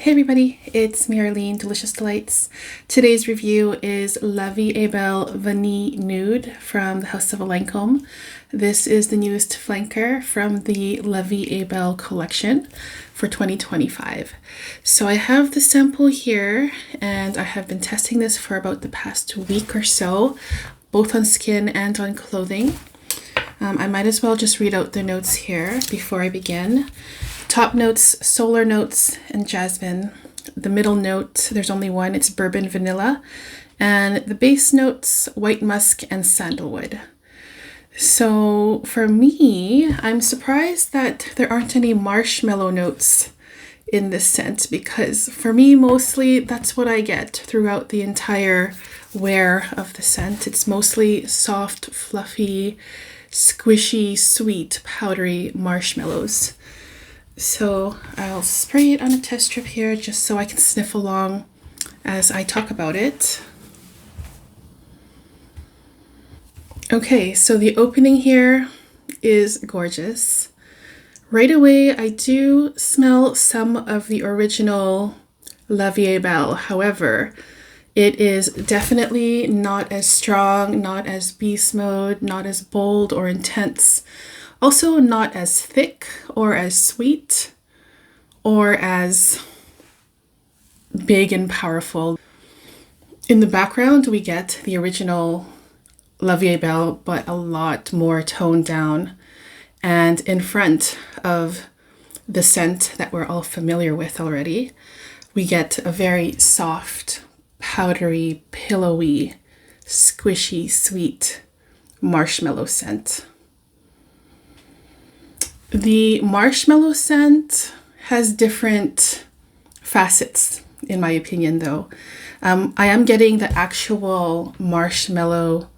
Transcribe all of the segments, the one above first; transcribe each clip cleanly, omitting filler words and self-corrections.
Hey everybody, it's me Arlene, Delicious Delights. Today's review is VIE Belle Vanille Nude from the House of Lancome. This is the newest flanker from the VIE Belle collection for 2025. So I have the sample here and I have been testing this for about the past week or so, both on skin and on clothing. I might as well just read out the notes here before I begin. Top notes, solar notes, and jasmine. The middle note, there's only one, it's bourbon vanilla. And the base notes, white musk and sandalwood. So for me, I'm surprised that there aren't any marshmallow notes in this scent, because for me, mostly that's what I get throughout the entire wear of the scent. It's mostly soft, fluffy, squishy, sweet, powdery marshmallows. So I'll spray it on a test strip here just so I can sniff along as I talk about it. Okay, so the opening here is gorgeous. Right away, I do smell some of the original VIE Belle. However, it is definitely not as strong, not as beast mode, not as bold or intense. Also not as thick or as sweet or as big and powerful. In the background, we get the original VIE Belle, but a lot more toned down. And in front of the scent that we're all familiar with already, we get a very soft, powdery, pillowy, squishy, sweet marshmallow scent. The marshmallow scent has different facets, in my opinion, though. I am getting the actual marshmallow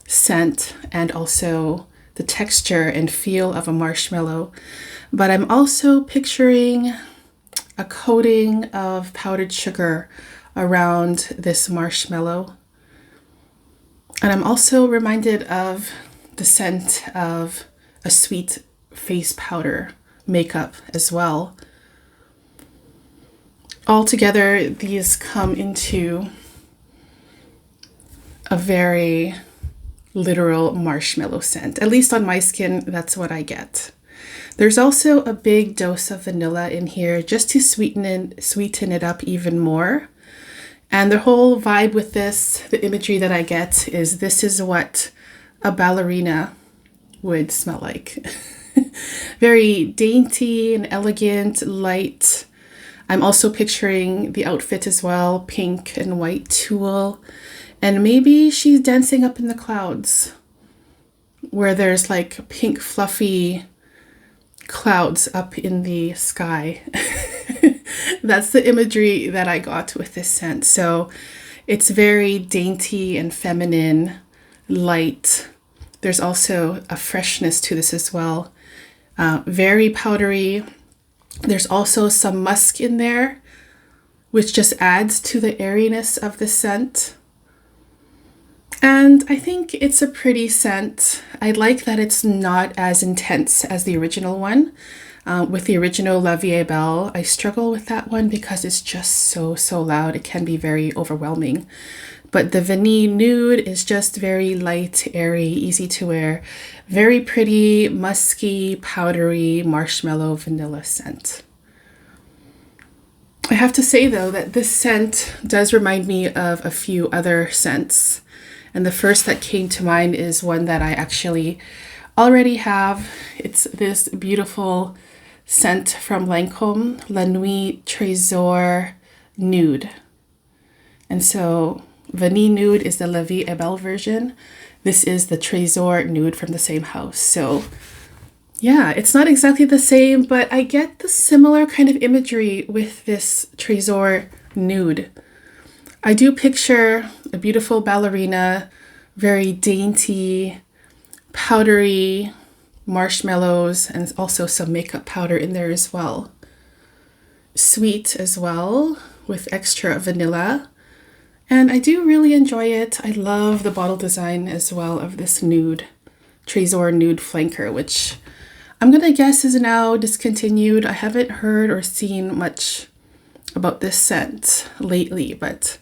scent and also the texture and feel of a marshmallow, but I'm also picturing a coating of powdered sugar around this marshmallow. And I'm also reminded of the scent of a sweet face powder makeup as well. Altogether, these come into a very literal marshmallow scent. At least on my skin, that's what I get. There's also a big dose of vanilla in here just to sweeten it up even more. And the whole vibe with this, the imagery that I get is this is what a ballerina would smell like. Very dainty and elegant, light. I'm also picturing the outfit as well, pink and white tulle. And maybe she's dancing up in the clouds where there's like pink fluffy clouds up in the sky. That's the imagery that I got with this scent. So it's very dainty and feminine, light. There's also a freshness to this as well. Very powdery. There's also some musk in there, which just adds to the airiness of the scent. And I think it's a pretty scent. I like that it's not as intense as the original one. With the original VIE Belle, I struggle with that one because it's just so loud. It can be very overwhelming. But the Vanille Nude is just very light, airy, easy to wear. Very pretty, musky, powdery, marshmallow, vanilla scent. I have to say though that this scent does remind me of a few other scents. And the first that came to mind is one that I actually already have. It's this beautiful scent from Lancome, La Nuit Trésor Nude. And so Vanille Nude is the VIE Belle version. This is the Trésor Nude from the same house. So yeah, it's not exactly the same, but I get the similar kind of imagery with this Trésor Nude. I do picture a beautiful ballerina, very dainty, powdery marshmallows, and also some makeup powder in there as well. Sweet as well, with extra vanilla. And I do really enjoy it. I love the bottle design as well of this nude, Trésor Nude flanker, which I'm gonna guess is now discontinued. I haven't heard or seen much about this scent lately, but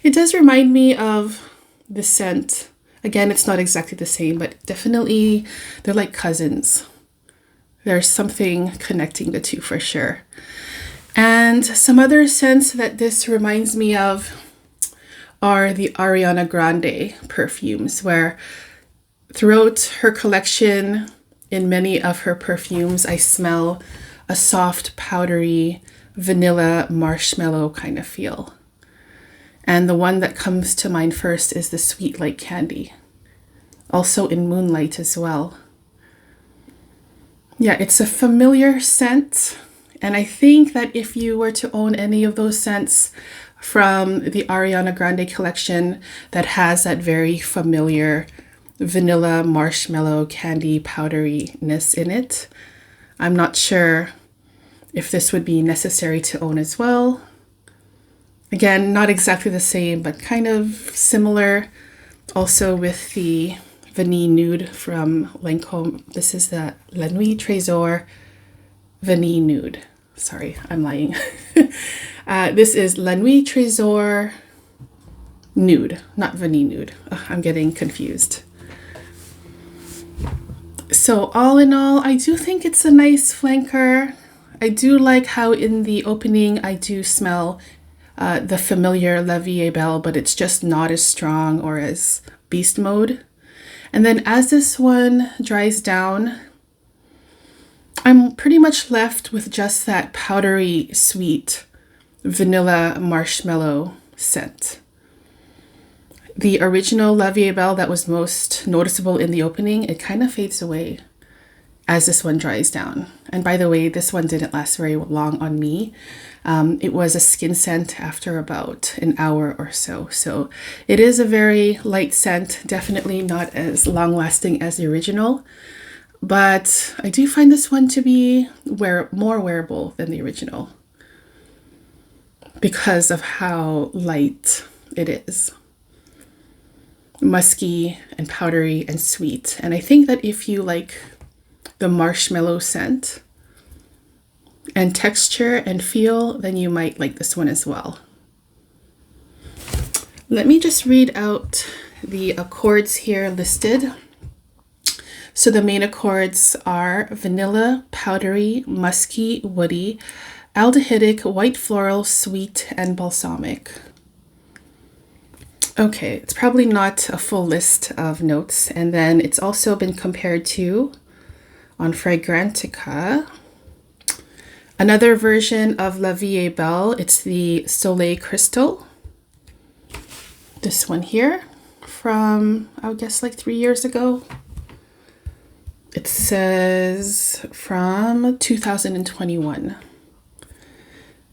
it does remind me of the scent. Again, it's not exactly the same, but definitely they're like cousins. There's something connecting the two for sure. And some other scents that this reminds me of are the Ariana Grande perfumes, where throughout her collection, in many of her perfumes, I smell a soft, powdery, vanilla marshmallow kind of feel. And the one that comes to mind first is the Sweet Like Candy, also in Moonlight as well. Yeah, it's a familiar scent. And I think that if you were to own any of those scents from the Ariana Grande collection that has that very familiar vanilla marshmallow candy powderiness in it, I'm not sure if this would be necessary to own as well. Again, not exactly the same, but kind of similar. Also with the Vanille Nude from Lancome. This is the La Nuit Trésor Vanille Nude. Sorry, I'm lying. This is La Nuit Trésor Nude, not Vanille Nude. Ugh, I'm getting confused. So all in all, I do think it's a nice flanker. I do like how in the opening I do smell the familiar La Vie est Belle, but it's just not as strong or as beast mode. And then as this one dries down, I'm pretty much left with just that powdery, sweet vanilla marshmallow scent. The original La Vie est Belle that was most noticeable in the opening, it kind of fades away as this one dries down. And by the way, this one didn't last very long on me. It was a skin scent after about an hour or so. So it is a very light scent, definitely not as long lasting as the original. But I do find this one to be more wearable than the original because of how light it is. Musky and powdery and sweet. And I think that if you like the marshmallow scent and texture and feel, then you might like this one as well. Let me just read out the accords here listed. So the main accords are vanilla, powdery, musky, woody, aldehydic, white floral, sweet, and balsamic. Okay, it's probably not a full list of notes. And then it's also been compared to, on Fragrantica, another version of La Vie est Belle. It's the Soleil Crystal. This one here from, I would guess, like 3 years ago. It says from 2021.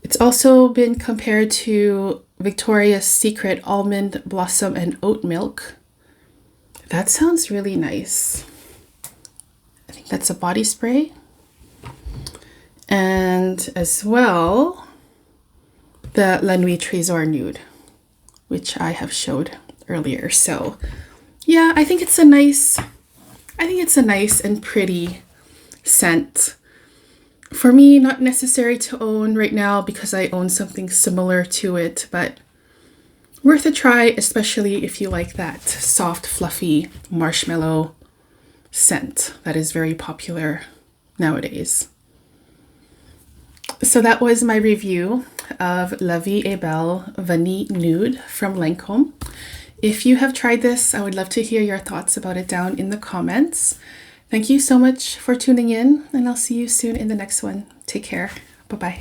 It's also been compared to Victoria's Secret Almond Blossom and Oat Milk. That sounds really nice. I think that's a body spray. And as well, the La Nuit Trésor Nude, which I have showed earlier. So yeah, I think it's a nice and pretty scent. For me, not necessary to own right now because I own something similar to it, but worth a try, especially if you like that soft, fluffy marshmallow scent that is very popular nowadays. So that was my review of La Vie est Belle Vanille Nude from Lancome. If you have tried this, I would love to hear your thoughts about it down in the comments. Thank you so much for tuning in, and I'll see you soon in the next one. Take care. Bye-bye.